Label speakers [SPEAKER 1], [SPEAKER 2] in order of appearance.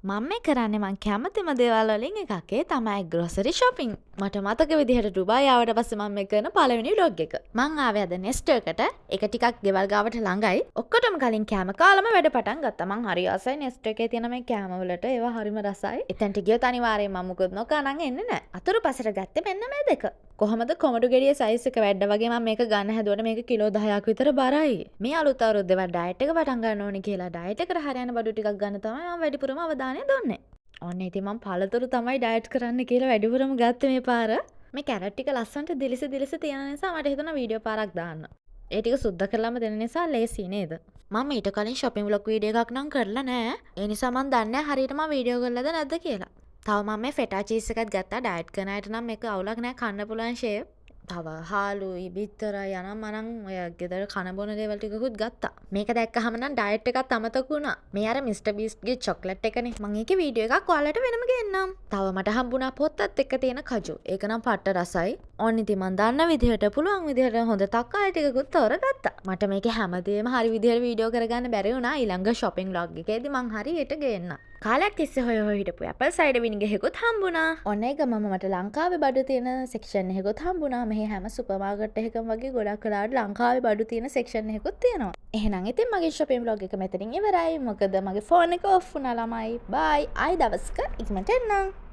[SPEAKER 1] මම මේ කරන්නේ මං කැමතිම දේවල් වලින් එකක්. ඒ තමයි ග්‍රොසරි shopping. මට මතක විදිහට ඩුබායි ආවට පස්සේ මම මේ කරන පළවෙනි vlog එක. මං ආවේ අද නෙස්ට් එකට. ඒක ටිකක් ගෙවල් ගාවට ළඟයි. ඔක්කොටම කලින් කෑම කාලම වැඩ පටන් ගත්තා. මං හරි ආසයි නෙස්ට් එකේ තියෙන මේ කෑම වලට. ඒවා හරිම රසයි. එතනට ගියොත් අනිවාර්යයෙන් මම මුකුත් නොකා නම් එන්නේ නැහැ. අතුරුපසට ගත්තේ මෙන්න මේ දෙක. කොහොමද කොමඩු ගෙඩිය සයිස් එක වැඩ වගේ මම මේක ගන්න හැදුවට මේක කිලෝ 10ක් විතර බරයි. මේ අලුත් අවුරුද්දේ මම ඩයට් එක පටන් ගන්න ඕනේ කියලා ඩයට් එකට හරියන බඩු ටිකක් ගන්න තමයි මම වැඩිපුරම අවධානය දුන්නේ. ඔන්න ඉතින් මම පළතුරු තමයි ඩයට් කරන්න කියලා වැඩිපුරම ගත්තේ මේ පාර. මේ කැරට් ටික ලස්සනට දිලිස තියෙන නිසා මට හිතුණා වීඩියෝ පාරක් දාන්න. ඒ ටික සුද්ධ කරලාම දෙන නිසා ලේසි නේද? මම ඊට කලින් shopping vlog වීඩියෝ එකක් නම් කරලා නෑ. ඒ නිසා මම දන්නේ නැහැ හරියට මම වීඩියෝ කරලාද නැද්ද කියලා. තව මම මේ ෆෙටා චීස් එකත් ගත්තා. ඩයට් කරන අයට නම් මේක අවුලක් නෑ කන්න පුළුවන් ෂේප්. තව හාලුයි බිත්තරයි යනම් මනම් ඔය ගෙදර කන බොන දේවල් ටිකකුත් ගත්තා. මේක දැක්කහම නම් ඩයට් එකත් අමතක වුණා. මේ අර මිස්ටර් බීස්ට්ගේ චොක්ලට් එකනේ. මම ඒකේ වීඩියෝ එකක් ඔයාලට වෙනම ගෙන්නම්. තව මට හම්බුණා පොත්තත් එක්ක තියෙන කජු. ඒක නම් පට්ට රසයි. ඔන්න ඉතින් මන් දන්න විදිහට පුළුවන් විදිහට හොඳ තක්කාය ටිකකුත් තෝරගත්තා. මට මේකේ හැමදේම හරි විදිහට වීඩියෝ කරගන්න බැරි වුණා. ඊළඟ shopping vlog එකේදී මං හරියට ගේන්න. කාලයක් තිස්සේ හොය හිටපු ඇපල් සයිඩර් විනිගර් එකකුත් හම්බුණා. ඔන්න ඒක මම මට ලංකාවේ බඩු තියෙන සෙක්ෂන් එකකුත් හම්බුණා. මෙහි හැම සුපර් මාකට් එකකම වගේ ගොඩක් වෙලාවට ලංකාවේ බඩු තියෙන සෙක්ෂන් එකකුත් තියෙනවා. එහෙනම් ඉතින් මගේ shopping vlog එක මෙතනින් ඉවරයි. මොකද මගේ ෆෝන් එක ඔෆ් වුණා ළමයි. බයි. ආයි දවසක ඉක්මනට එන්නම්.